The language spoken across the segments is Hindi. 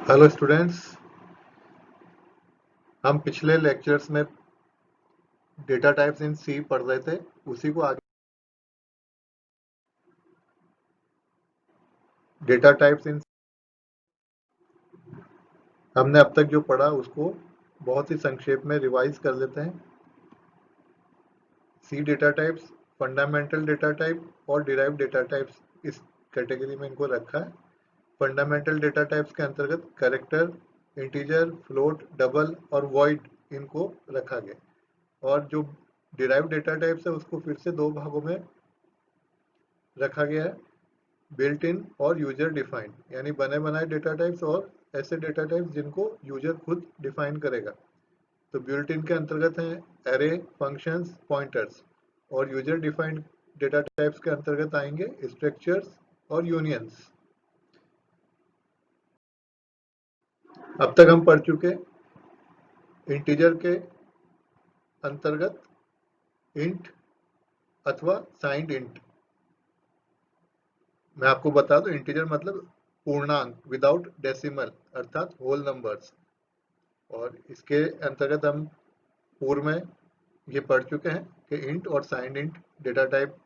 हेलो स्टूडेंट्स, हम पिछले लेक्चर्स में डेटा टाइप्स इन सी पढ़ रहे थे। उसी को आगे डेटा टाइप्स इन हमने अब तक जो पढ़ा उसको बहुत ही संक्षेप में रिवाइज कर लेते हैं। C data types, fundamental data type और डिराइव्ड डेटा टाइप्स, इस कैटेगरी में इनको रखा है। फंडामेंटल डेटा टाइप्स के अंतर्गत कैरेक्टर, इंटीजर, फ्लोट, डबल और वॉइड इनको रखा गया। और जो डिराइव्ड डेटा टाइप्स है उसको फिर से दो भागों में रखा गया है, बिल्ट इन और यूजर डिफाइंड, यानी बने बनाए डेटा टाइप्स और ऐसे डेटा टाइप्स जिनको यूजर खुद डिफाइन करेगा। तो बिल्ट इन के अंतर्गत हैं एरे, फंक्शंस, पॉइंटर्स, और यूजर डिफाइंड डेटा टाइप्स के अंतर्गत आएंगे स्ट्रक्चर्स और यूनियंस। अब तक हम पढ़ चुके इंटीजर के अंतर्गत इंट अथवा साइंड इंट। मैं आपको बता दूं, इंटीजर मतलब पूर्णांक विदाउट डेसिमल अर्थात होल नंबर्स। और इसके अंतर्गत हम पूर्व में ये पढ़ चुके हैं कि इंट और साइंड इंट डेटा टाइप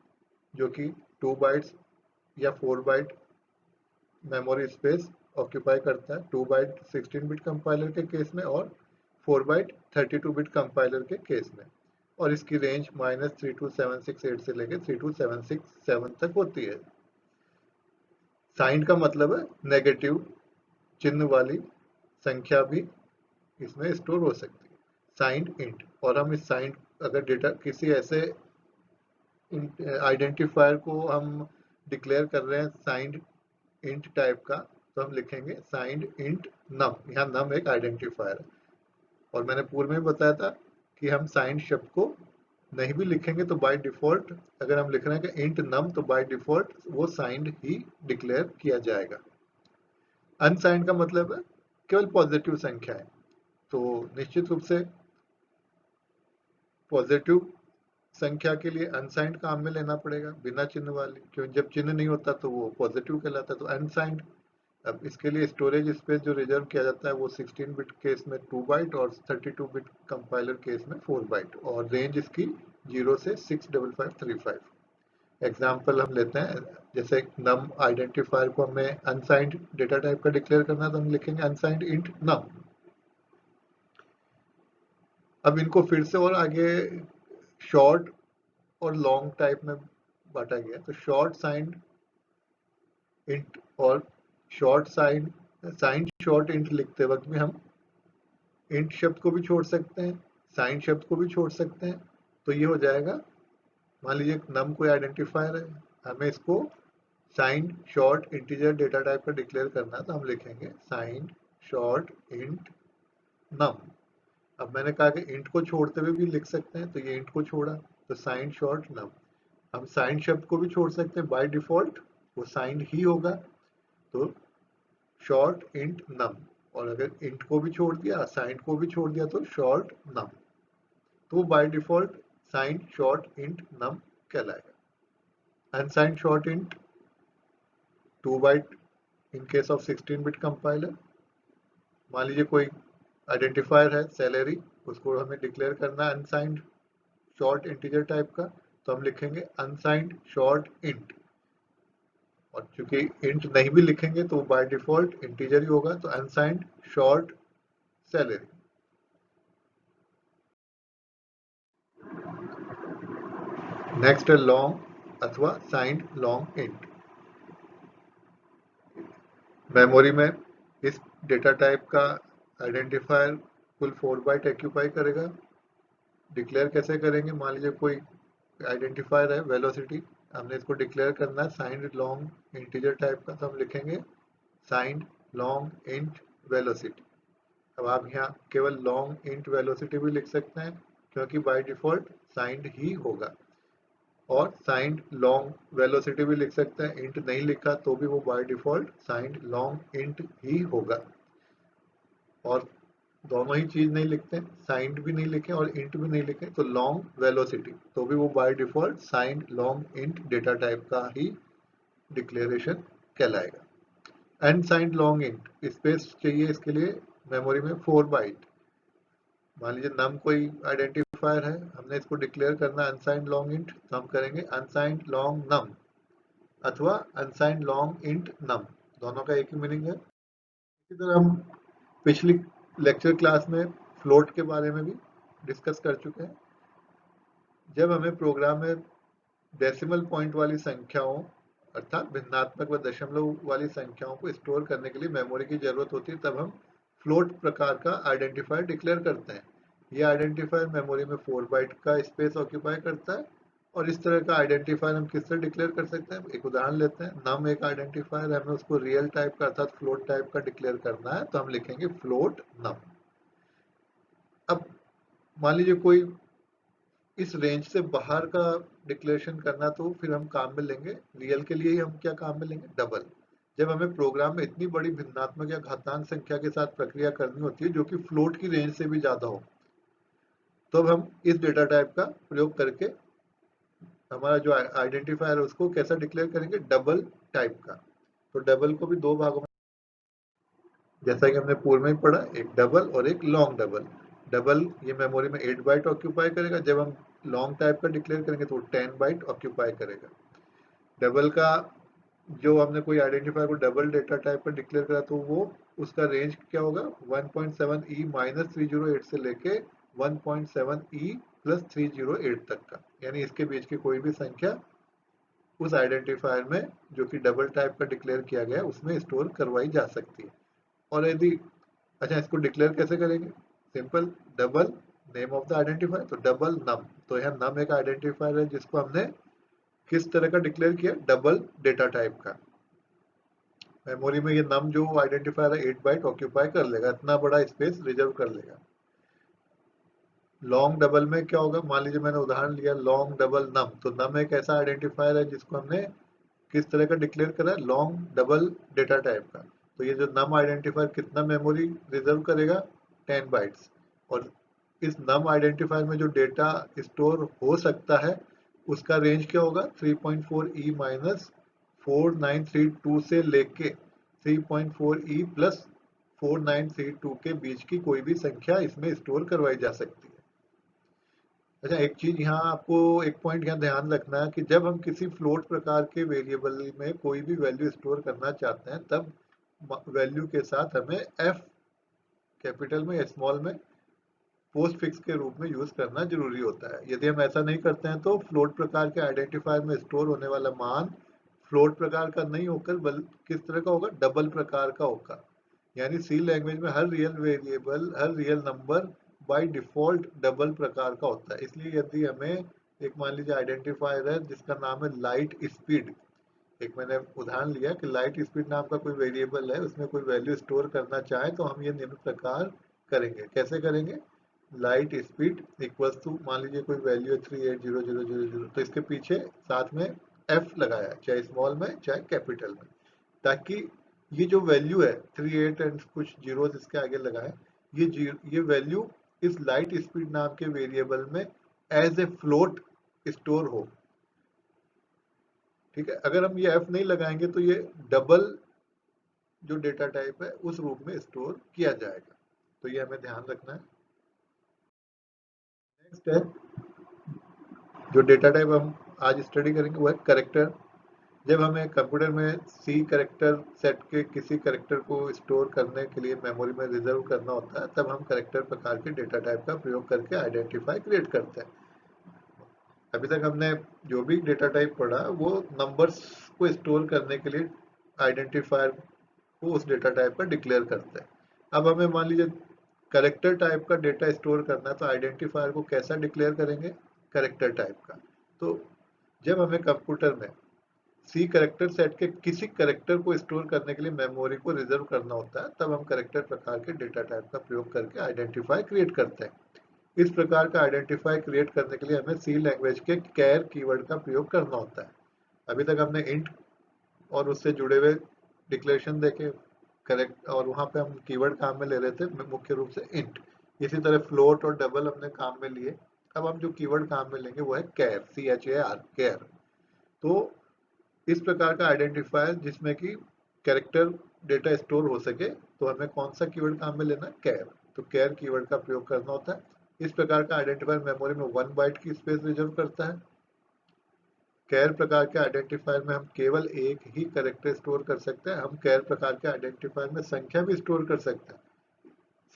जो कि 2 बाइट्स या 4 बाइट मेमोरी स्पेस ऑक्यूपाई करता है, 2 बाइट 16 बिट कंपाइलर के केस में और 4 बाइट 32 बिट कंपाइलर के केस में। और इसकी रेंज -32768 से लेकर 32767 तक होती है। साइंड का मतलब है नेगेटिव चिन्ह वाली संख्या भी इसमें स्टोर हो सकती है, साइंड इंट। और हम इस साइंड, अगर डेटा किसी ऐसे आइडेंटिफायर को हम डिक्लेयर कर रहे हैं साइंड इंट टाइप का, तो हम लिखेंगे साइंड इंट नम। यहाँ नम एक आइडेंटिफायर है। और मैंने पूर्व में बताया था कि हम साइंड शब्द को नहीं भी लिखेंगे तो बाय डिफॉल्ट, अगर हम लिख रहे हैं कि इंट नम, तो बाय डिफॉल्ट वो साइंड ही डिक्लेयर किया जाएगा। अनसाइंड का मतलब है केवल पॉजिटिव संख्या है। तो निश्चित रूप से पॉजिटिव संख्या के लिए अनसाइंड काम में लेना पड़ेगा, बिना चिन्ह वाली, क्योंकि जब चिन्ह नहीं होता तो वो पॉजिटिव कहलाता है। तो अनसाइंड। अब इसके लिए स्टोरेज स्पेस जो रिजर्व किया जाता है वो 16 बिट केस में 2 बाइट और 32 बिट कंपाइलर केस में 4 बाइट, और रेंज इसकी 0 से 65535। एग्जाम्पल हम लेते हैं, जैसे नम आइडेंटिफायर को हमें अनसाइंड डेटा टाइप का डिक्लेयर करना है तो हम लिखेंगे अनसाइंड इंट नम। अब इनको फिर से और आगे शॉर्ट और लॉन्ग टाइप में बांटा गया। तो शॉर्ट साइंड इंट और शॉर्ट साइंड शॉर्ट इंट लिखते वक्त भी हम इंट शब्द को भी छोड़ सकते हैं, साइंड शब्द को भी छोड़ सकते हैं। तो ये हो जाएगा, मान लीजिए नम कोई आइडेंटिफायर है, हमें इसको signed short integer data type का डिक्लेयर करना है, तो हम लिखेंगे साइंड शॉर्ट इंट नम। अब मैंने कहा कि इंट को छोड़ते हुए भी लिख सकते हैं, तो ये इंट को छोड़ा तो साइंड शॉर्ट नम। हम साइंड शब्द को भी छोड़ सकते हैं, बाय डिफॉल्ट वो साइंड ही होगा, तो शॉर्ट इंट नम। और अगर इंट को भी छोड़ दिया, साइंड को भी छोड़ दिया, तो शॉर्ट नम, तो by default signed short int num कहलाएगा। Unsigned short int 2 byte in case of 16 bit compiler. मान लीजिए कोई आइडेंटिफायर है सैलरी, उसको हमें डिक्लेयर करना है अनसाइंड शॉर्ट इंटीजर टाइप का, तो हम लिखेंगे अनसाइंड शॉर्ट इंट। और चूंकि इंट नहीं भी लिखेंगे तो बाय डिफॉल्ट इंटीजर ही होगा, तो अनसाइंड शॉर्ट सैलरी। नेक्स्ट है लॉन्ग अथवा साइंड लॉन्ग इंट। मेमोरी में इस डेटा टाइप का आइडेंटिफायर कुल 4 बाइट ऑक्यूपाई करेगा। डिक्लेयर कैसे करेंगे, मान लीजिए कोई आइडेंटिफायर है वेलोसिटी, हमने इसको डिक्लेयर करना है साइंड लॉन्ग इंटीजर टाइप का, तो हम लिखेंगे साइंड लॉन्ग इंट वेलोसिटी। अब आप यहाँ केवल लॉन्ग इंट वेलोसिटी भी लिख सकते हैं, क्योंकि बाय डिफॉल्ट साइंड ही होगा। और साइंड लॉन्ग वेलोसिटी भी लिख सकते हैं, इंट नहीं लिखा तो भी वो by default signed long int ही होगा। और दोनों ही चीज नहीं लिखते, साइंड भी नहीं लिखे और इंट भी नहीं लिखे, तो लॉन्ग वेलोसिटी, तो भी वो by default signed long int data type का ही डिक्लेरेशन कहलाएगा। अनसाइंड लॉन्ग इंट, स्पेस चाहिए इसके लिए मेमोरी में 4 बाइट। मान लीजिए नम कोई आइडेंटिफायर है, हमने इसको डिक्लेयर करना अनसाइंड लॉन्ग इंट, तो हम करेंगे अनसाइंड लॉन्ग नम अथवा अनसाइंड लॉन्ग इंट नम, दोनों का एक ही मीनिंग है। इसी तरह हम पिछली लेक्चर क्लास में फ्लोट के बारे में भी डिस्कस कर चुके हैं। जब हमें प्रोग्राम में डेसिमल पॉइंट वाली संख्याओं अर्थात भिन्नात्मक व दशमलव वाली संख्याओं को स्टोर करने के लिए मेमोरी की जरूरत होती है, तब हम फ्लोट प्रकार का आइडेंटिफायर डिक्लेयर करते हैं। यह आइडेंटिफायर मेमोरी में 4 बाइट का स्पेस ऑक्यूपाई करता है। और इस तरह का आइडेंटिफायर हम किससे डिक्लेयर कर सकते हैं, एक उदाहरण लेते हैं। नम एक आइडेंटिफायर है, हमें उसको रियल टाइप का अर्थात फ्लोट टाइप का डिक्लेयर करना है, तो हम लिखेंगे फ्लोट नम। अब मान लीजिए कोई इस रेंज से बाहर का डिक्लेरेशन करना, तो फिर हम काम में लेंगे रियल के लिए ही, हम क्या काम में लेंगे, डबल। जब हमें प्रोग्राम में इतनी बड़ी भिन्नात्मक या घातांक संख्या के साथ प्रक्रिया करनी होती है जो कि फ्लोट की रेंज से भी ज्यादा हो, तो अब हम इस डेटा टाइप का प्रयोग करके हमारा जो आइडेंटिफायर है उसको कैसा डिक्लेयर करेंगे, डबल टाइप का। तो डबल को भी दो भागों में, जैसा कि हमने पूर्व में ही पढ़ा, एक डबल और एक लॉन्ग डबल। डबल ये मेमोरी में 8 बाइट ऑक्यूपाई करेगा, जब हम लॉन्ग टाइप का डिक्लेयर करेंगे तो 10 बाइट ऑक्यूपाई करेगा। डबल का जो हमने कोई आइडेंटिफायर को डबल डेटा टाइप पर डिक्लेयर करा, तो वो उसका रेंज क्या होगा, 1.7 ई माइनस 308 से लेके 1.7 ई प्लस 308 तक का, यानी इसके बीच की कोई भी संख्या उस आइडेंटिफायर में जो कि डबल टाइप का डिक्लेयर किया गया है उसमें स्टोर करवाई जा सकती है। और यदि, अच्छा इसको डिक्लेयर कैसे करेंगे, simple, double name of the identifier, तो डबल नम। तो यहाँ नम एक आइडेंटिफायर है जिसको हमने किस तरह का डिक्लेयर किया, डबल डेटा टाइप का। मेमोरी में ये नम जो आइडेंटिफायर है 8 बाइट ऑक्यूपाई कर लेगा, इतना बड़ा स्पेस रिजर्व कर लेगा। लॉन्ग डबल में क्या होगा, मान लीजिए मैंने उदाहरण लिया लॉन्ग डबल नम, तो नम एक ऐसा आइडेंटिफायर है जिसको हमने किस तरह का डिक्लेयर करा है, लॉन्ग डबल डेटा टाइप का। तो ये जो नम आइडेंटिफायर कितना मेमोरी रिजर्व करेगा, 10 बाइट्स। और इस नम आइडेंटिफायर में जो डेटा स्टोर हो सकता है उसका रेंज क्या होगा, 3.4 ई माइनस 4932 से लेके 3.4 ई प्लस 4932 के बीच की कोई भी संख्या इसमें स्टोर करवाई जा सकती है। अच्छा एक चीज यहाँ आपको, एक पॉइंट यहाँ ध्यान रखना है कि जब हम किसी फ्लोट प्रकार के वेरिएबल में कोई भी वैल्यू स्टोर करना चाहते हैं, तब वैल्यू के साथ हमें एफ कैपिटल में या स्मॉल में पोस्ट फिक्स के रूप में यूज करना जरूरी होता है। यदि हम ऐसा नहीं करते हैं तो फ्लोट प्रकार के आइडेंटिफायर में स्टोर होने वाला मान फ्लोट प्रकार का नहीं होकर किस तरह का होगा, डबल प्रकार का होगा। यानी सी लैंग्वेज में हर रियल वेरिएबल, हर real number by default double प्रकार का होता है। इसलिए यदि हमें एक, मान लीजिए आइडेंटिफायर है जिसका नाम है लाइट स्पीड, एक मैंने उदाहरण लिया कि लाइट स्पीड नाम का कोई वेरिएबल है, उसमें कोई वैल्यू स्टोर करना चाहे तो हम ये निम्न प्रकार करेंगे। कैसे करेंगे, लाइट स्पीड इक्वल्स टू, मान लीजिए कोई वैल्यू है 380000, तो इसके पीछे साथ में एफ लगाया, चाहे स्मॉल में चाहे कैपिटल में, ताकि ये जो वैल्यू है 38 एंड कुछ जीरो इसके आगे लगाए, ये वैल्यू इस लाइट स्पीड नाम के वेरिएबल में एज ए फ्लोट स्टोर हो। ठीक है, अगर हम ये एफ नहीं लगाएंगे तो ये डबल जो डेटा टाइप है उस रूप में स्टोर किया जाएगा। तो ये हमें ध्यान रखना है। नेक्स्ट है, जो डेटा टाइप हम आज स्टडी करेंगे वो है करेक्टर। जब हमें कंप्यूटर में सी करेक्टर सेट के किसी करेक्टर को स्टोर करने के लिए मेमोरी में रिजर्व करना होता है, तब हम करेक्टर प्रकार के डेटा टाइप का प्रयोग करके आइडेंटिफाई क्रिएट करते हैं। अभी तक हमने जो भी डेटा टाइप पढ़ा वो नंबर्स को स्टोर करने के लिए आइडेंटिफायर को उस डेटा टाइप का डिक्लेयर करते हैं। अब हमें मान लीजिए करेक्टर टाइप का डेटा स्टोर करना है, तो आइडेंटिफायर को कैसा डिक्लेयर करेंगे, करेक्टर टाइप का। तो जब हमें कंप्यूटर में सी करेक्टर सेट के किसी करेक्टर को स्टोर करने के लिए मेमोरी को रिजर्व करना होता है, तब हम करेक्टर प्रकार के डेटा टाइप का प्रयोग करके आइडेंटिफाई क्रिएट करते हैं। इस प्रकार का आइडेंटिफाई क्रिएट करने के लिए हमें सी लैंग्वेज के कैर कीवर्ड का प्रयोग करना होता है। अभी तक हमने इंट और उससे जुड़े हुए डिक्लेरेशन देखे, करेक्ट, और वहां पे हम कीवर्ड काम में ले रहे थे मुख्य रूप से इंट। इसी तरह फ्लोट और डबल हमने काम में लिए। अब हम जो कीवर्ड काम में लेंगे वो है कैर, CHAR, कैर। तो इस प्रकार का आइडेंटिफायर जिसमें कि कैरेक्टर डेटा स्टोर हो सके तो हमें कौन सा कीवर्ड काम में लेना है, कैर। तो कैर कीवर्ड का प्रयोग करना होता है। इस प्रकार का आइडेंटिफायर मेमोरी में 1 बाइट की स्पेस रिजर्व करता है। कैर प्रकार के आइडेंटिफायर में हम केवल एक ही कैरेक्टर स्टोर कर सकते हैं। हम कैर प्रकार के आइडेंटिफायर में संख्या भी स्टोर कर सकते हैं।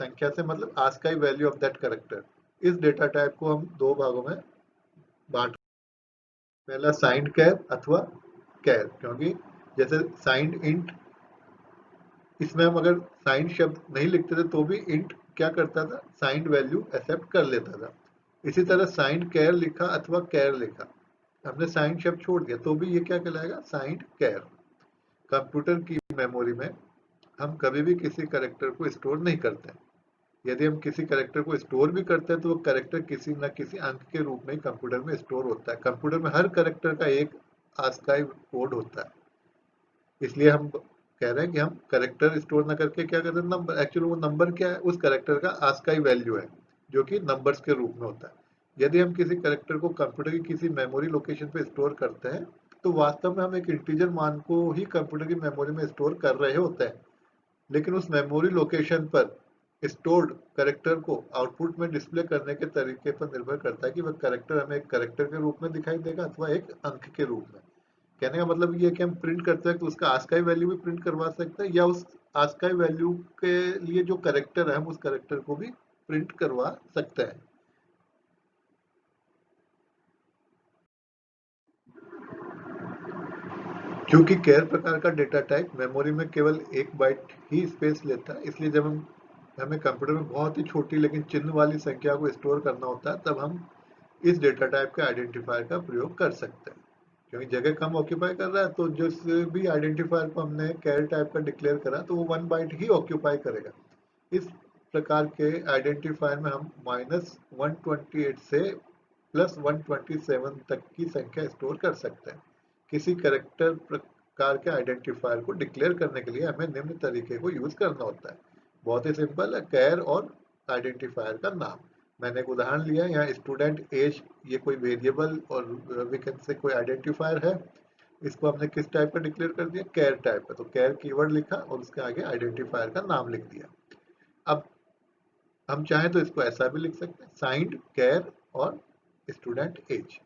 संख्या से मतलब ASCII value of that character. इस डेटा टाइप को हम दो भागों में बांट, पहला साइंड कैर अथवा कैर, क्योंकि जैसे साइंड इंट, इसमें हम अगर साइंड शब्द नहीं लिखते थे तो भी इंट क्या करता था, साइंड वैल्यू एक्सेप्ट कर लेता था। इसी तरह साइंड कैर लिखा अथवा कैर लिखा, हमने साइंड शब्द छोड़ दिया तो भी ये क्या कहलाएगा, साइंड कैर। कंप्यूटर की मेमोरी में हम कभी भी किसी कैरेक्टर को स्टोर नहीं करते हैं। यदि हम किसी कैरेक्टर को स्टोर भी करते हैं तो वो कैरेक्टर किसी न किसी अंक के रूप में कंप्यूटर में स्टोर होता है। कंप्यूटर में हर कैरेक्टर का एक आस्काई कोड होता है। इसलिए हम कह रहे हैं कि हम कैरेक्टर स्टोर ना करके क्या करते हैं, नंबर। एक्चुअली वो नंबर क्या है, उस कैरेक्टर का आस्काई वैल्यू है जो कि नंबर्स के रूप में होता है। यदि हम किसी कैरेक्टर को कंप्यूटर की किसी मेमोरी लोकेशन पे स्टोर करते हैं तो वास्तव में हम एक इंटीजर मान को ही कंप्यूटर की मेमोरी में स्टोर कर रहे होते हैं, लेकिन उस मेमोरी लोकेशन पर स्टोर्ड कैरेक्टर को आउटपुट में डिस्प्ले करने के तरीके पर निर्भर करता है कि वह कैरेक्टर हमें एक कैरेक्टर के रूप में दिखाई देगा अथवा एक अंक के रूप में। कहने का मतलब ये है कि हम प्रिंट करते हैं तो उसका आस्काई वैल्यू भी प्रिंट करवा सकते हैं, या उस आस्काई वैल्यू के लिए जो कैरेक्टर है हम उस कैरेक्टर को भी प्रिंट करवा सकते हैं। क्योंकि कैर प्रकार का डेटा टाइप मेमोरी में केवल 1 बाइट ही स्पेस लेता है, इसलिए जब हमें कंप्यूटर में बहुत ही छोटी लेकिन चिन्ह वाली संख्या को स्टोर करना होता है तब हम इस डेटा टाइप के आइडेंटिफायर का प्रयोग कर सकते हैं। क्योंकि जगह कम ऑक्यूपाई कर रहा है तो जिस भी आइडेंटिफायर को हमने कैर टाइप का डिक्लेयर करा तो वो 1 बाइट ही ऑक्यूपाई करेगा। इस प्रकार के आइडेंटिफायर में हम -128 से +127 तक की संख्या स्टोर कर सकते हैं। किसी कैरेक्टर प्रकार के आइडेंटिफायर को डिक्लेयर करने के लिए हमें निम्न तरीके को यूज करना होता है। बहुत ही सिंपल है, कैर और आइडेंटिफायर का नाम। मैंने एक उदाहरण लिया है, यहाँ स्टूडेंट एज ये कोई वेरिएबल और वी कैन से कोई आइडेंटिफायर है। इसको हमने किस टाइप का डिक्लेयर कर दिया, कैर टाइप का। तो कैर कीवर्ड लिखा और उसके आगे आइडेंटिफायर का नाम लिख दिया। अब हम चाहें तो इसको ऐसा भी लिख सकते हैं, साइंड कैर और स्टूडेंट एज,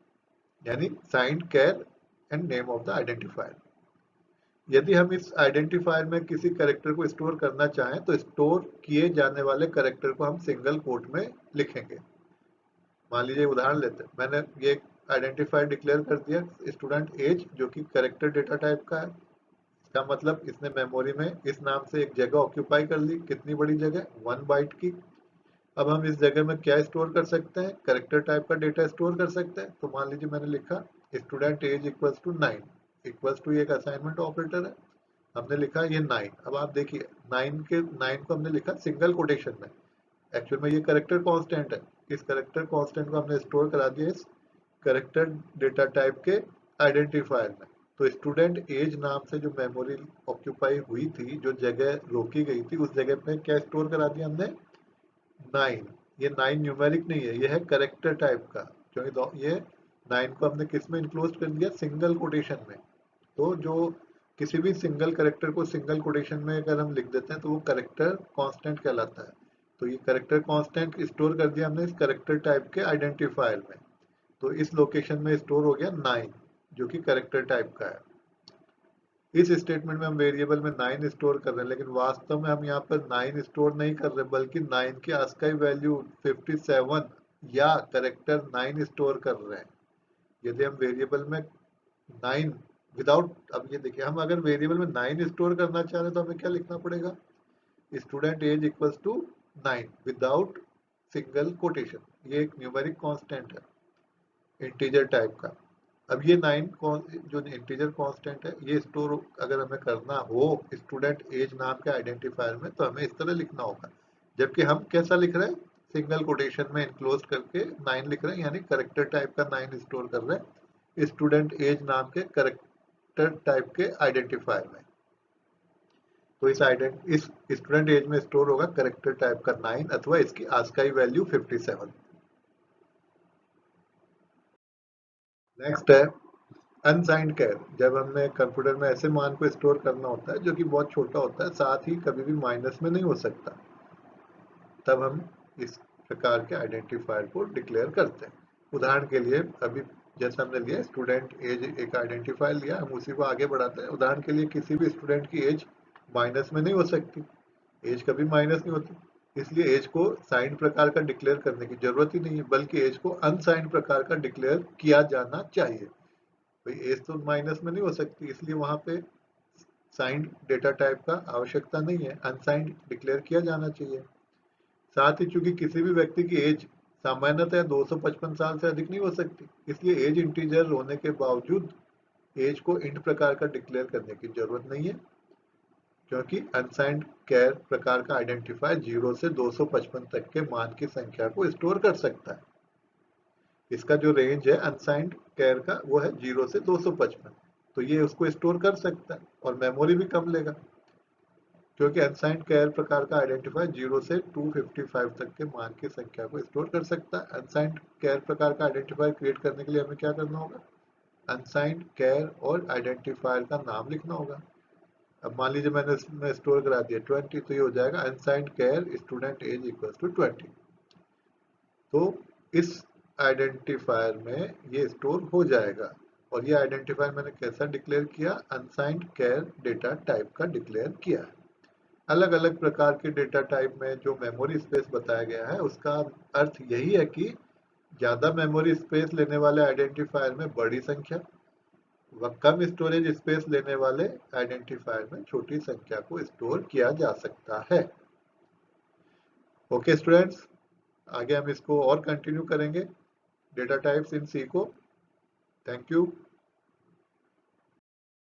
यानी signed char and name of the identifier. यदि हम इस आइडेंटिफायर में किसी कैरेक्टर को स्टोर करना चाहें तो स्टोर किए जाने वाले कैरेक्टर को हम सिंगल कोट में लिखेंगे। मान लीजिए उदाहरण लेते हैं, मैंने ये आइडेंटिफायर डिक्लेयर कर दिया स्टूडेंट एज जो कि कैरेक्टर डेटा टाइप का है। इसका मतलब इसने मेमोरी में इस नाम से एक जगह ऑक्यूपाई कर ली। कितनी बड़ी जगह, 1 बाइट की। अब हम इस जगह में क्या स्टोर कर सकते हैं, कैरेक्टर टाइप का डेटा स्टोर कर सकते हैं। तो मान लीजिए मैंने लिखा student age equals to 9, equals to एक असाइनमेंट ऑपरेटर है, हमने लिखा ये 9। अब आप देखिए 9 को हमने लिखा सिंगल कोटेशन में। एक्चुअल में ये कैरेक्टर कांस्टेंट है। इस कैरेक्टर कांस्टेंट को हमने स्टोर करा दिया इस कैरेक्टर डेटा टाइप के आइडेंटिफायर में। तो स्टूडेंट एज नाम से जो मेमोरी ऑक्यूपाई हुई थी, जो जगह रोकी गई थी, उस जगह पे क्या स्टोर करा दिया हमने, 9। ये 9 न्यूमेरिक नहीं है, ये है कैरेक्टर टाइप का, क्योंकि ये 9 को हमने किस में इंक्लोज कर दिया, सिंगल कोटेशन में। तो जो किसी भी सिंगल कैरेक्टर को सिंगल कोटेशन में अगर हम लिख देते हैं तो वो कैरेक्टर कांस्टेंट कहलाता है। तो ये कैरेक्टर कांस्टेंट स्टोर कर दिया हमने इस कैरेक्टर टाइप के आइडेंटिफायर में। तो इस लोकेशन में स्टोर हो गया 9 जो कि कैरेक्टर टाइप का है। इस स्टेटमेंट में हम वेरिएबल में 9 स्टोर कर रहे हैं, लेकिन वास्तव में हम यहाँ पर 9 स्टोर नहीं कर रहे बल्कि 9 की आस्काई वैल्यू 57 या कैरेक्टर 9 स्टोर कर रहे हैं। यदि हम वेरिएबल में 9 विदाउट, अब ये देखिए हम अगर वेरिएबल में 9 स्टोर करना चाह रहे हैं तो हमें क्या लिखना पड़ेगा, student age equals to 9 without single quotation. ये एक न्यूमेरिक कांस्टेंट है इंटीजर टाइप का। अब ये 9 जो इंटीजर कांस्टेंट है ये स्टोर अगर हमें करना हो स्टूडेंट एज नाम के आइडेंटिफायर में तो हमें इस तरह लिखना होगा। जबकि हम कैसा लिख रहे हैं, सिंगल कोटेशन में इनक्लोज करके 9 लिख रहे हैं, यानी कैरेक्टर टाइप का 9 स्टोर कर रहे हैं स्टूडेंट एज नाम के कैरेक्टर टाइप के आइडेंटिफायर में। तो इस स्टूडेंट एज में स्टोर होगा कैरेक्टर टाइप का 9 अथवा इसकी आस्काई वैल्यू 57। नेक्स्ट है अनसाइंड कैर, जब हमें कंप्यूटर में ऐसे मान को स्टोर करना होता है जो कि बहुत छोटा होता है, साथ ही कभी भी माइनस में नहीं हो सकता, तब हम इस प्रकार के आइडेंटिफायर को डिक्लेयर करते हैं। उदाहरण के लिए अभी जैसा हमने लिया स्टूडेंट एज एक आइडेंटिफायर लिया, हम उसी को आगे बढ़ाते हैं। उदाहरण के लिए किसी भी स्टूडेंट की एज माइनस में नहीं हो सकती, एज कभी माइनस नहीं होती, इसलिए एज को साइंड प्रकार का डिक्लेयर करने की जरूरत ही नहीं है, बल्कि एज को अनसाइंड प्रकार का डिक्लेयर किया जाना चाहिए। भाई एज तो माइनस में नहीं हो सकती, इसलिए वहां पे साइंड डेटा टाइप का आवश्यकता नहीं है, अनसाइंड डिक्लेयर किया जाना चाहिए। साथ ही चूंकि किसी भी व्यक्ति की एज सामान्यतः 255 साल से अधिक नहीं हो सकती, इसलिए एज इंटीजर होने के बावजूद एज को इंट प्रकार का डिक्लेयर करने की जरूरत नहीं है, क्योंकि अनसाइंड कैर प्रकार का आइडेंटिफायर 0 से 255 तक के मान की संख्या को स्टोर कर सकता है। इसका जो रेंज है अनसाइंड कैर का वो है 0 से 255, तो ये उसको स्टोर कर सकता है और मेमोरी भी कम लेगा, क्योंकि अनसाइंड कैर प्रकार का आइडेंटिफायर 0 से 255 तक के मान की संख्या को स्टोर कर सकता है। अनसाइंड कैर प्रकार का आइडेंटिफायर क्रिएट करने के लिए हमें क्या करना होगा, अनसाइंड कैर और आइडेंटिफायर का नाम लिखना होगा। अब मान लीजिए मैंने इसमें स्टोर करा दिया 20, तो ये हो जाएगा unsigned char student age equal to 20। तो इस आइडेंटिफायर में ये स्टोर हो जाएगा, और ये आइडेंटिफायर मैंने कैसा डिक्लेयर किया, अनसाइंड कैर डेटा टाइप का डिक्लेयर किया है। अलग अलग प्रकार के डेटा टाइप में जो मेमोरी स्पेस बताया गया है, उसका अर्थ यही है कि ज्यादा मेमोरी स्पेस लेने वाले आइडेंटिफायर में बड़ी संख्या व कम स्टोरेज स्पेस लेने वाले आइडेंटिफायर में छोटी संख्या को स्टोर किया जा सकता है। ओके स्टूडेंट्स, आगे हम इसको और कंटिन्यू करेंगे, डेटा टाइप्स इन सी को। Thank you.